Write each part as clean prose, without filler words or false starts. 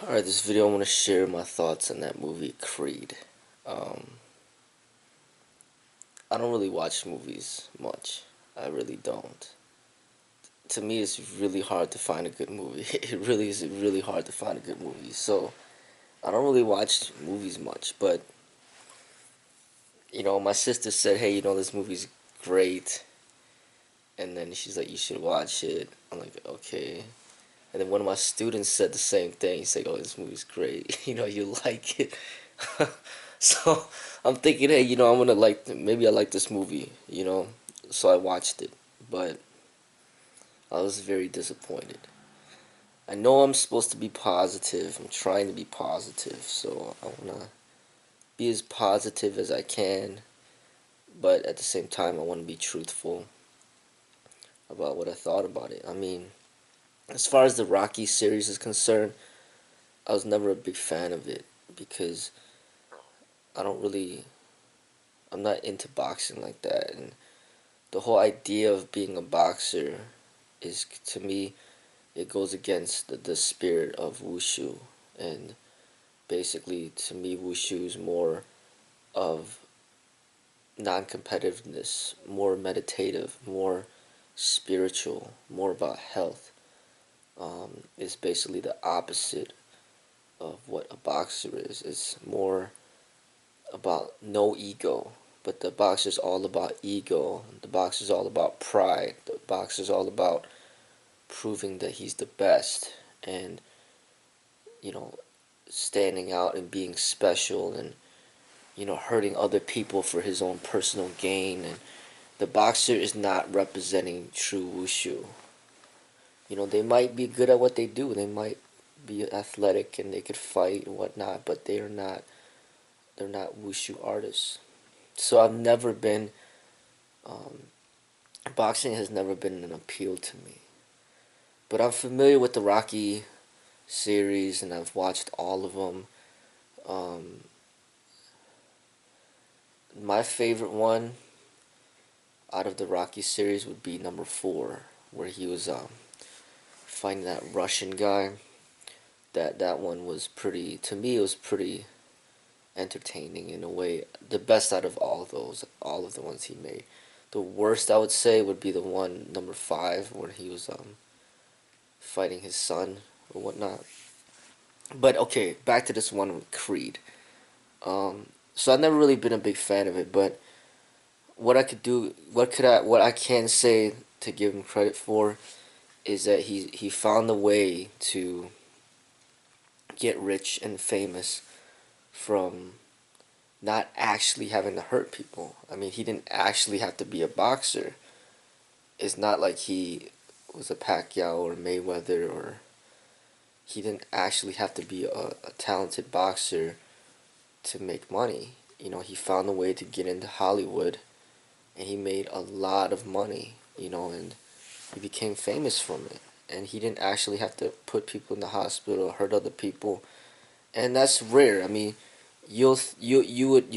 Alright, this video I want to share my thoughts on that movie Creed. Um, I don't really watch movies much. I really don't. To me, it's really hard to find a good movie. It really is really hard to find a good movie. So, I don't really watch movies much. But, my sister said, hey, this movie's great. And then she's like, you should watch it. I'm like, okay. And then one of my students said the same thing. He's like, oh, this movie's great. You like it. So I'm thinking, hey, I'm gonna maybe I like this movie. So I watched it, but I was very disappointed. I know I'm supposed to be positive. I'm trying to be positive, so I wanna be as positive as I can, but at the same time, I want to be truthful about what I thought about it. I mean, as far as the Rocky series is concerned, I was never a big fan of it because I don't really, I'm not into boxing like that, and the whole idea of being a boxer is, to me, it goes against the spirit of wushu. And basically, to me, wushu is more of non-competitiveness, more meditative, more spiritual, more about health. It's basically the opposite of what a boxer is. It's more about no ego. But the boxer's all about ego. The boxer's all about pride. The boxer's all about proving that he's the best, and you know standing out and being special, and hurting other people for his own personal gain. And the boxer is not representing true wushu. They might be good at what they do, they might be athletic and they could fight and whatnot, but they're not wushu artists. So I've never been um, boxing has never been an appeal to me. But I'm familiar with the Rocky series, and I've watched all of them. Um, my favorite one out of the Rocky series would be number 4, where he was fighting that Russian guy. That one was pretty. To me, it was pretty entertaining in a way. The best out of all of the ones he made. The worst, I would say, would be the one number 5, where he was fighting his son or whatnot. But okay, back to this one with Creed. So I've never really been a big fan of it, but what I can say to give him credit for is that he found a way to get rich and famous from not actually having to hurt people. I mean, he didn't actually have to be a boxer. It's not like he was a Pacquiao or Mayweather, or he didn't actually have to be a talented boxer to make money. He found a way to get into Hollywood, and he made a lot of money, and he became famous from it. And he didn't actually have to put people in the hospital or hurt other people. And that's rare. I mean, you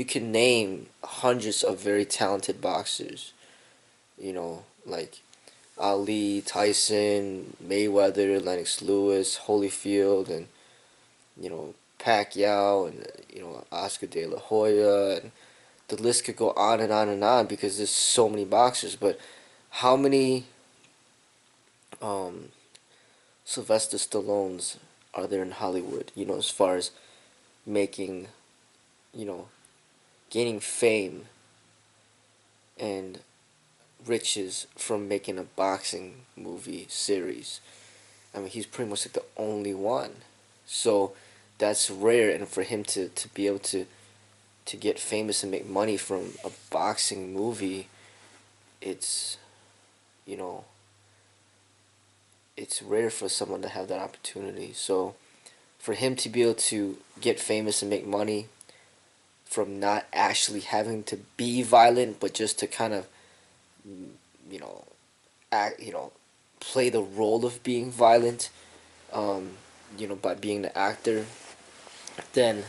can name hundreds of very talented boxers, like Ali, Tyson, Mayweather, Lennox Lewis, Holyfield, and Pacquiao, and Oscar De La Hoya, and the list could go on and on and on because there's so many boxers. But how many um, Sylvester Stallones are there in Hollywood? As far as making, you know, gaining fame and riches from making a boxing movie series. I mean, he's pretty much like the only one. So that's rare, and for him to be able to get famous and make money from a boxing movie, it's you know it's rare for someone to have that opportunity. So for him to be able to get famous and make money from not actually having to be violent, but just to kind of you know act play the role of being violent, um, by being the actor, then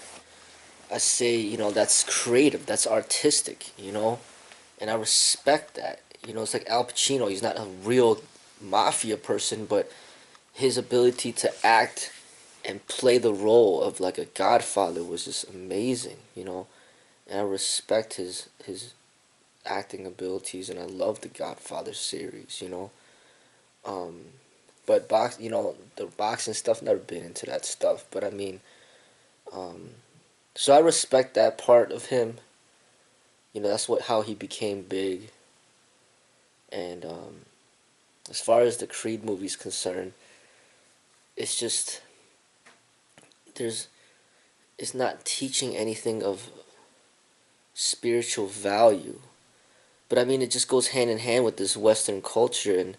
I say, that's creative, that's artistic. And I respect that. It's like Al Pacino. He's not a real mafia person, but his ability to act and play the role of like a godfather was just amazing, and I respect his acting abilities, and I love the Godfather series. Um, but the boxing stuff, never been into that stuff. But I mean, um, so I respect that part of him. That's how he became big. And as far as the Creed movie's concerned, it's just there's it's not teaching anything of spiritual value. But I mean, it just goes hand in hand with this Western culture and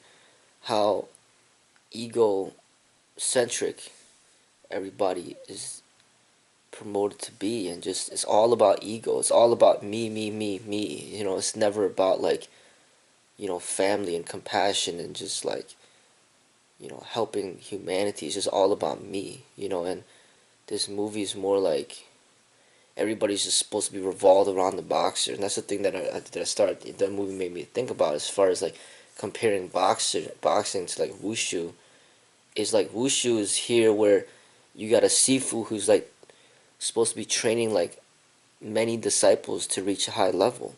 how egocentric everybody is promoted to be, and just it's all about ego. It's all about me, me, me, me. It's never about like family and compassion and just like helping humanity. It's just all about me. And this movie is more like everybody's just supposed to be revolved around the boxer, and that's the thing that movie made me think about as far as like comparing boxing to like wushu. Is like wushu is here where you got a sifu who's like supposed to be training like many disciples to reach a high level,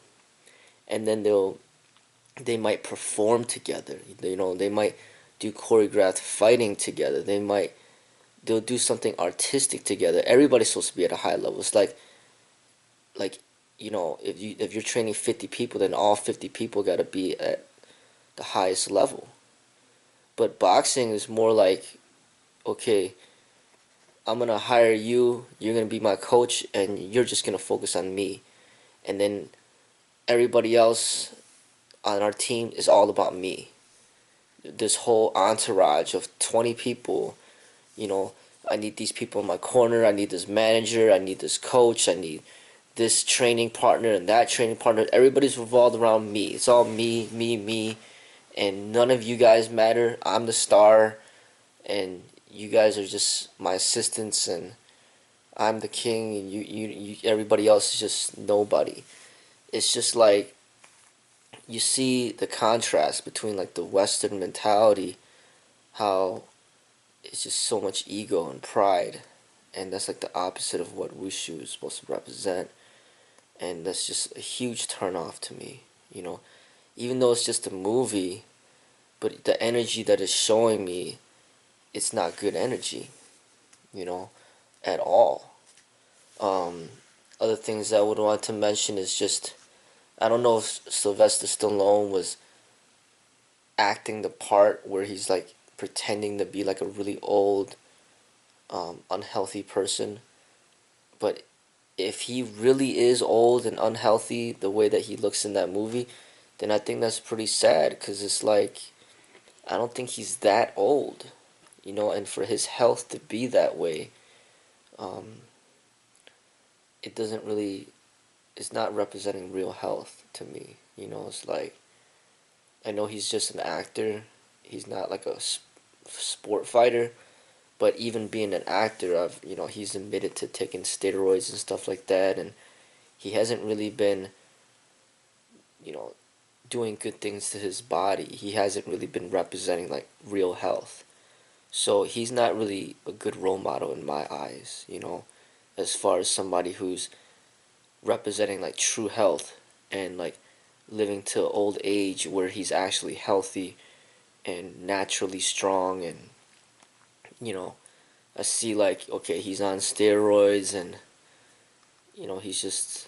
and then they might perform together. They might do choreographed fighting together. They'll do something artistic together. Everybody's supposed to be at a high level. It's like if you're training 50 people, then all 50 people got to be at the highest level. But boxing is more like, okay, I'm gonna hire you. You're gonna be my coach, and you're just gonna focus on me. And then everybody else on our team is all about me. This whole entourage of 20 people, you know, I need these people in my corner. I need this manager. I need this coach. I need this training partner and that training partner. Everybody's revolved around me. It's all me, me, me, and none of you guys matter. I'm the star, and you guys are just my assistants, and I'm the king, and everybody else is just nobody. It's just like you see the contrast between like the Western mentality, how it's just so much ego and pride, and that's like the opposite of what wushu is supposed to represent, and that's just a huge turnoff to me. Even though it's just a movie, but the energy that it's showing me, it's not good energy, you know, at all. Um, Other things I would want to mention is just I don't know if Sylvester Stallone was acting the part where he's like pretending to be like a really old, unhealthy person. But if he really is old and unhealthy the way that he looks in that movie, then I think that's pretty sad because it's like I don't think he's that old, and for his health to be that way, um, it doesn't really, it's not representing real health to me. It's like I know he's just an actor, he's not like a sport fighter, but even being an actor, he's admitted to taking steroids and stuff like that, and he hasn't really been, you know, doing good things to his body. He hasn't really been representing like real health. So he's not really a good role model in my eyes, as far as somebody who's representing like true health and like living to old age where he's actually healthy and naturally strong. And you know I see like, okay, he's on steroids, and he's just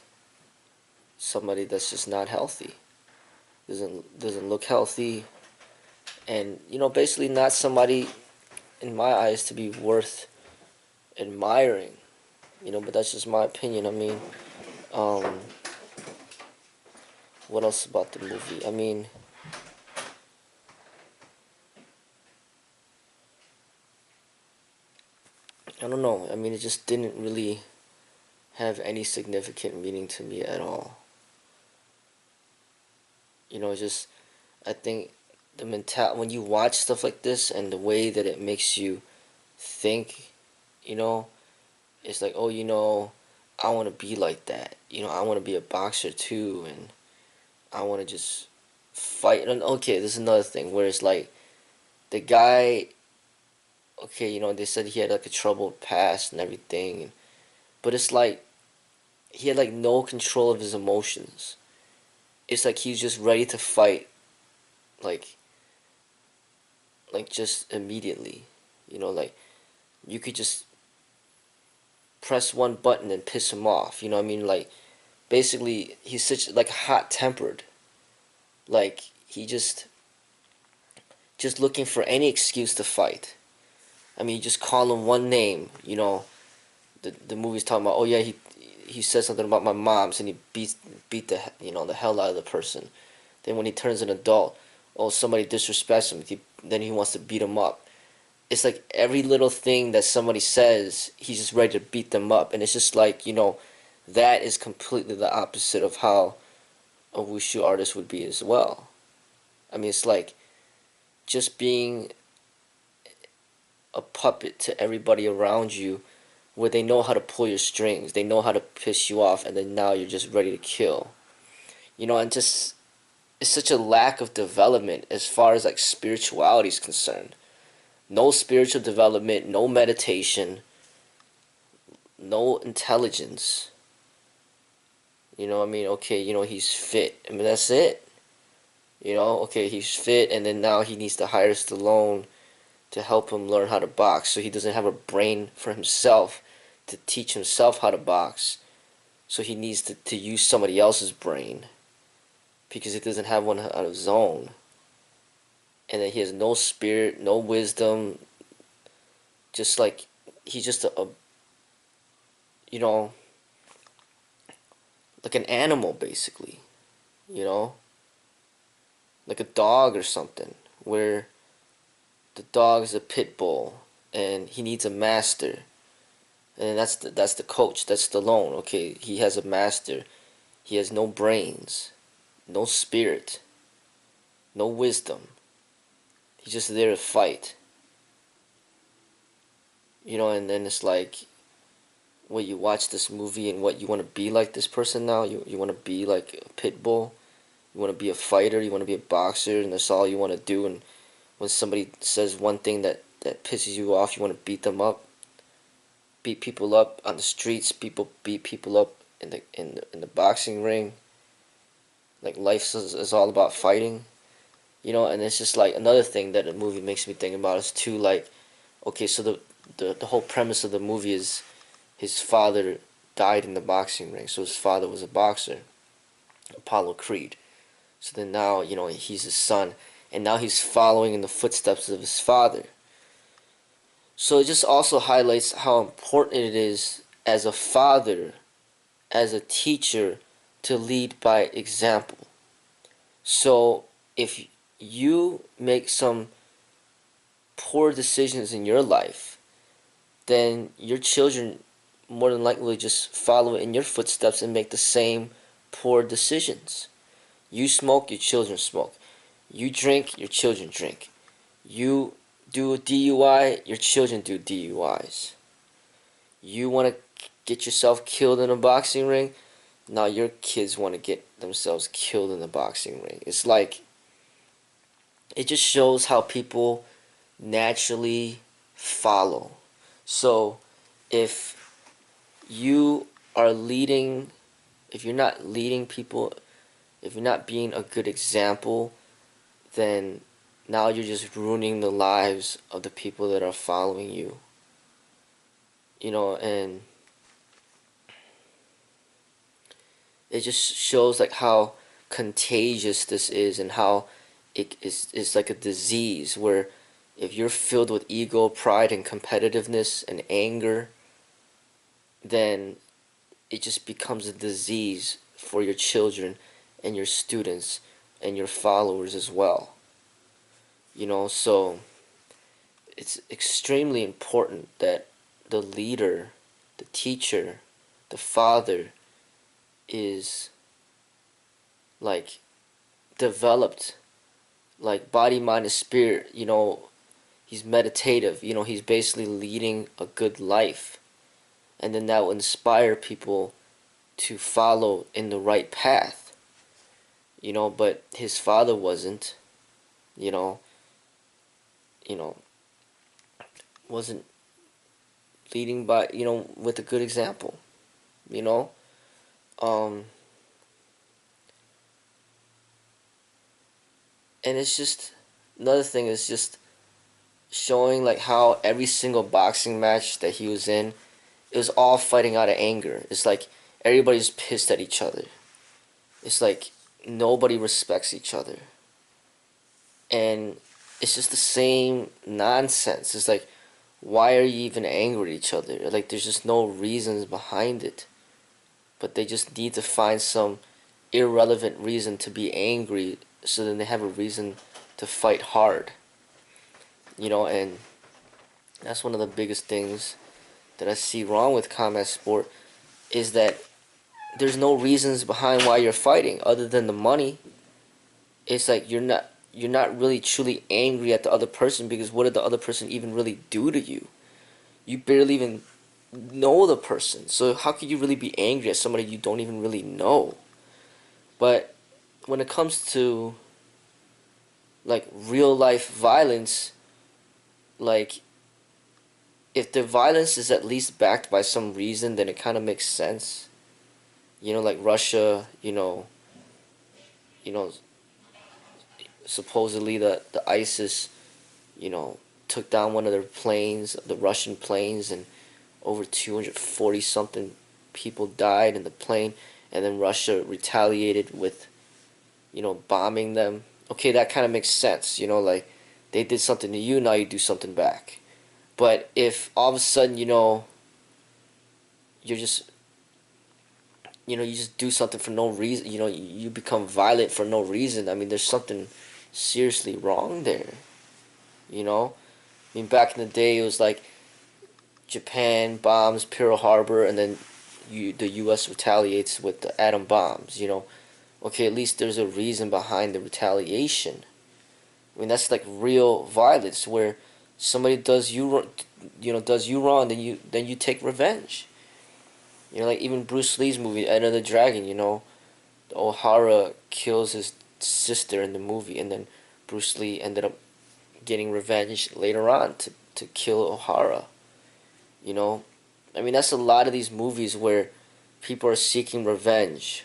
somebody that's just not healthy, doesn't look healthy, and basically not somebody in my eyes to be worth admiring. But that's just my opinion. I mean, um, what else about the movie? I mean, I don't know. I mean, it just didn't really have any significant meaning to me at all. Just I think the when you watch stuff like this and the way that it makes you think, you know, it's like, oh, I want to be like that. I want to be a boxer too, and I want to just fight. And okay, this is another thing where it's like the guy okay, they said he had like a troubled past and everything, but it's like he had like no control of his emotions. It's like he's just ready to fight, like just immediately. Like you could just press one button and piss him off. You know what I mean? Like basically he's such like hot tempered. Like he just looking for any excuse to fight. I mean, you just call him one name. The movie's talking about, oh yeah, he said something about my mom's, and he beat the hell out of the person. Then when he turns an adult, oh, somebody disrespects him, then he wants to beat him up. It's like every little thing that somebody says, he's just ready to beat them up, and it's just like, that is completely the opposite of how a wushu artist would be as well. I mean, it's like just being a puppet to everybody around you, where they know how to pull your strings, they know how to piss you off, and then now you're just ready to kill. And just it's such a lack of development as far as like spirituality is concerned. No spiritual development, no meditation, no intelligence. I mean, okay, he's fit. I mean, that's it. Okay, he's fit, and then now he needs to hire Stallone to help him learn how to box, so he doesn't have a brain for himself to teach himself how to box. So he needs to use somebody else's brain because he doesn't have one of his own. And then he has no spirit, no wisdom. Just like he's just a you know, like an animal basically. You know, like a dog or something, where the dog is a pit bull and he needs a master. And that's the coach. That's Stallone. Okay, he has a master. He has no brains, no spirit, no wisdom. He's just there to fight. And then it's like, what, you watch this movie and what, you want to be like this person now? You want to be like a pit bull? You want to be a fighter? You want to be a boxer? And that's all you want to do? And when somebody says one thing that pisses you off, you want to beat them up? Beat people up on the streets? People beat people up in the boxing ring? Like life is all about fighting? And it's just like another thing that the movie makes me think about is too, like, okay, so the whole premise of the movie is his father died in the boxing ring, so his father was a boxer, Apollo Creed. So then now, he's his son, and now he's following in the footsteps of his father. So it just also highlights how important it is as a father, as a teacher, to lead by example. So if you make some poor decisions in your life, then your children more than likely just follow in your footsteps and make the same poor decisions. You smoke, your children smoke. You drink, your children drink. You do a DUI, your children do DUIs. You want to get yourself killed in a boxing ring, now your kids want to get themselves killed in the boxing ring. It's like, it just shows how people naturally follow. So if you are leading, if you're not leading people, if you're not being a good example, then now you're just ruining the lives of the people that are following you. And it just shows like how contagious this is, and how it's like a disease where if you're filled with ego, pride, and competitiveness and anger, then it just becomes a disease for your children and your students and your followers as well. So it's extremely important that the leader, the teacher, the father is like developed, like body, mind, and spirit. He's meditative. He's basically leading a good life, and then that will inspire people to follow in the right path. But his father wasn't. you know you know wasn't leading by, with a good example, you know. Um, and it's just another thing is just showing like how every single boxing match that he was in, it was all fighting out of anger. It's like everybody's pissed at each other. It's like nobody respects each other. And it's just the same nonsense. It's like, why are you even angry at each other? Like, there's just no reasons behind it. But they just need to find some irrelevant reason to be angry so then they have a reason to fight hard. And that's one of the biggest things that I see wrong with combat sport is that there's no reasons behind why you're fighting other than the money. It's like you're not really truly angry at the other person because what did the other person even really do to you? You barely even know the person. So how could you really be angry at somebody you don't even really know? But when it comes to like real life violence, like if the violence is at least backed by some reason, then it kind of makes sense. Like Russia, you know, supposedly the ISIS, you know, took down one of their planes, the Russian planes, and over 240 something people died in the plane, and then Russia retaliated with, bombing them. Okay, that kind of makes sense, like they did something to you, now you do something back. But if all of a sudden, you're just, you just do something for no reason, you become violent for no reason, I mean, there's something seriously wrong there, you know? I mean, back in the day, it was like Japan bombs Pearl Harbor, and then the U.S. retaliates with the atom bombs. Okay, at least there's a reason behind the retaliation. I mean, that's like real violence where somebody does you wrong, then you take revenge. Like even Bruce Lee's movie Enter the Dragon. O'Hara kills his sister in the movie, and then Bruce Lee ended up getting revenge later on to kill O'Hara. I mean, that's a lot of these movies where people are seeking revenge.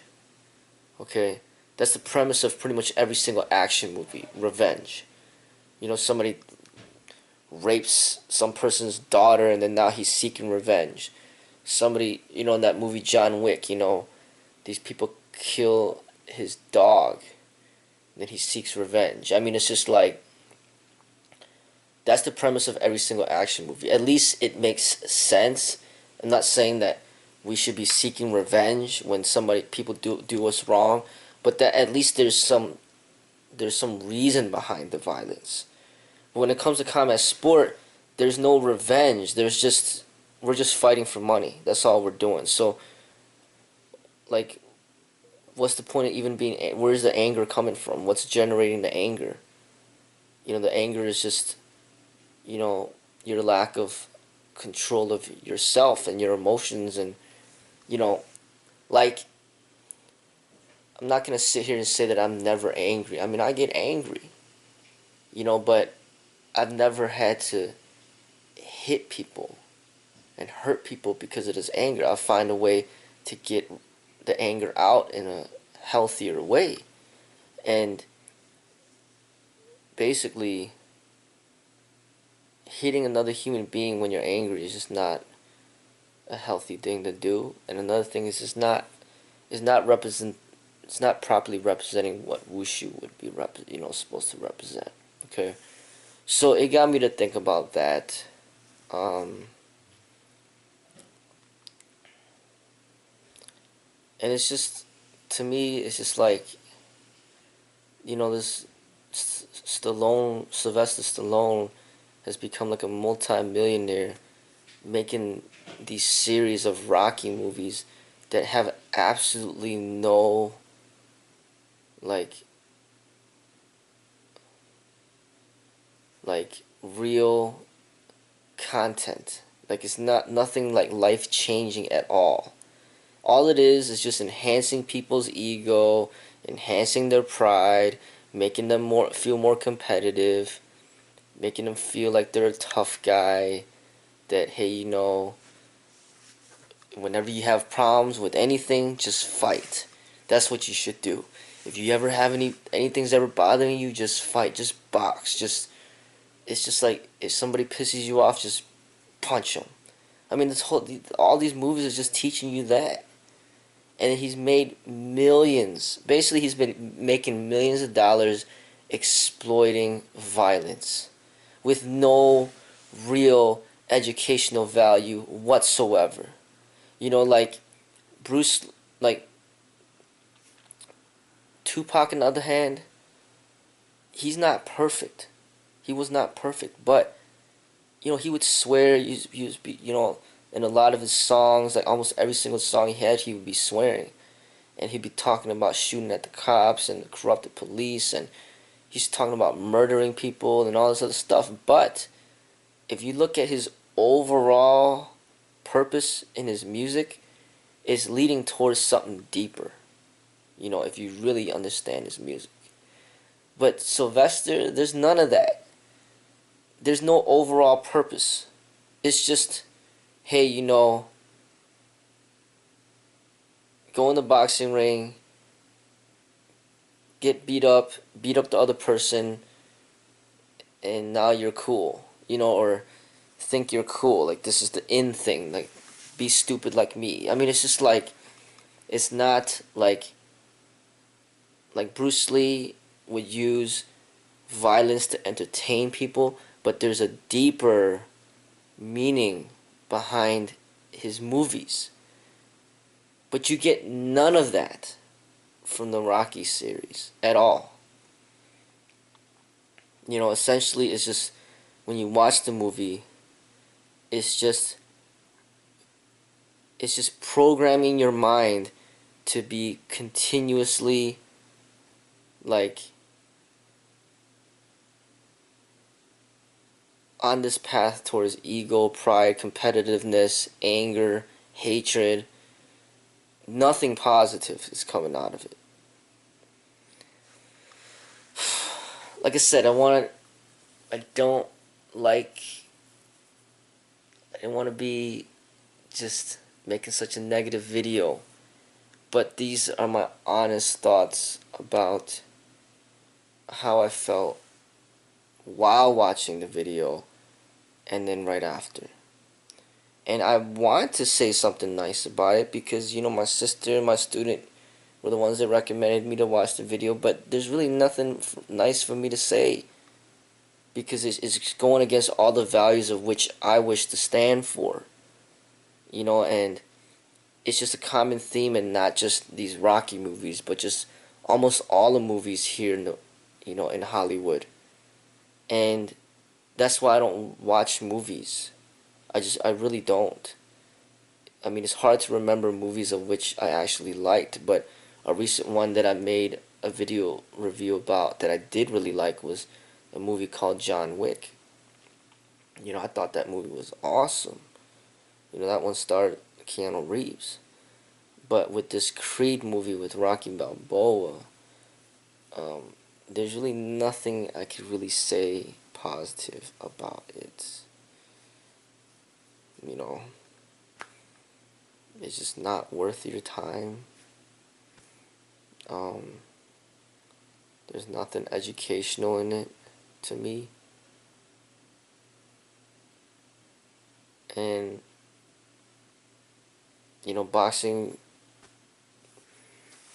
Okay, that's the premise of pretty much every single action movie, revenge. Somebody rapes some person's daughter and then now he's seeking revenge. Somebody, in that movie John Wick, these people kill his dog and then he seeks revenge. I mean, it's just like, that's the premise of every single action movie. At least it makes sense. I'm not saying that we should be seeking revenge when people do us wrong, but that at least there's some reason behind the violence. But when it comes to combat sport, there's no revenge. We're just fighting for money. That's all we're doing. So, like, what's the point of even being? Where's the anger coming from? What's generating the anger? The anger is just, your lack of control of yourself and your emotions, and like, I'm not gonna sit here and say that I'm never angry. I mean, I get angry, but I've never had to hit people and hurt people because of this anger. I find a way to get the anger out in a healthier way. And basically, hitting another human being when you're angry is just not a healthy thing to do. And another thing is it's not properly representing what wushu would be supposed to represent. Okay, so it got me to think about that. And it's just, to me, it's just like, this Sylvester Stallone has become like a multi-millionaire making these series of Rocky movies that have absolutely no, like real content. Like, it's nothing like life changing at all. All it is just enhancing people's ego, enhancing their pride, making them feel more competitive, making them feel like they're a tough guy, that, hey, whenever you have problems with anything, just fight. That's what you should do. If you ever have anything's ever bothering you, just fight, just box, just it's just like if somebody pisses you off, just punch them. I mean, all these movies are just teaching you that. And he's made millions. Basically, he's been making millions of dollars exploiting violence with no real educational value whatsoever. Like Bruce, like Tupac, on the other hand, he's not perfect. He was not perfect, but he would swear. He was, in a lot of his songs, like almost every single song he had, he would be swearing, and he'd be talking about shooting at the cops and the corrupted police, and he's talking about murdering people and all this other stuff. But if you look at his overall purpose in his music, it's leading towards something deeper. If you really understand his music. But Sylvester, there's none of that. There's no overall purpose. It's just, hey, go in the boxing ring, get beat up the other person, and now you're cool. Or think you're cool. Like, this is the in thing. Like, be stupid like me. I mean, it's just like, it's not like Bruce Lee would use violence to entertain people, but there's a deeper meaning behind his movies. But you get none of that from the Rocky series at all. Essentially, it's just when you watch the movie, it's just programming your mind to be continuously like on this path towards ego, pride, competitiveness, anger, hatred. Nothing positive is coming out of it. Like I said, I don't want to be just making such a negative video, but these are my honest thoughts about how I felt while watching the video and then right after. And I want to say something nice about it because, my sister and my student were the ones that recommended me to watch the video, but there's really nothing nice for me to say because it's going against all the values of which I wish to stand for. And it's just a common theme, and not just these Rocky movies, but just almost all the movies here in Hollywood. And that's why I don't watch movies. I really don't. I mean, it's hard to remember movies of which I actually liked, but a recent one that I made a video review about that I did really like was a movie called John Wick. I thought that movie was awesome. That one starred Keanu Reeves. But with this Creed movie with Rocky Balboa, there's really nothing I could really say positive about it. It's just not worth your time. There's nothing educational in it to me. And boxing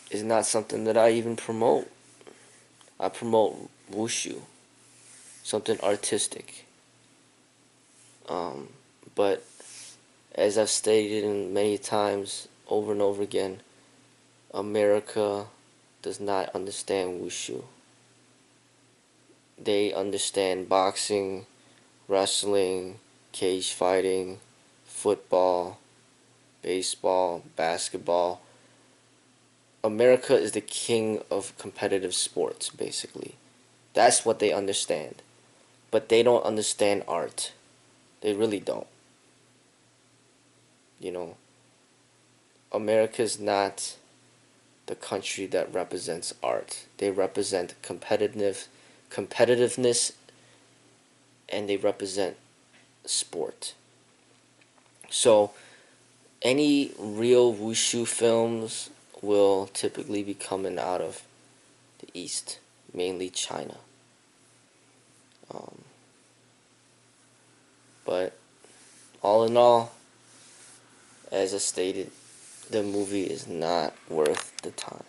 is not something that I even promote. I promote wushu, something artistic. But as I've stated in many times over and over again, America does not understand wushu. They understand boxing, wrestling, cage fighting, football, baseball, basketball. America is the king of competitive sports, basically. That's what they understand. But they don't understand art. They really don't. America's not the country that represents art. They represent competitiveness, and they represent sport. So any real wushu films will typically be coming out of the East, mainly China. Um, but all in all, as I stated, the movie is not worth the time.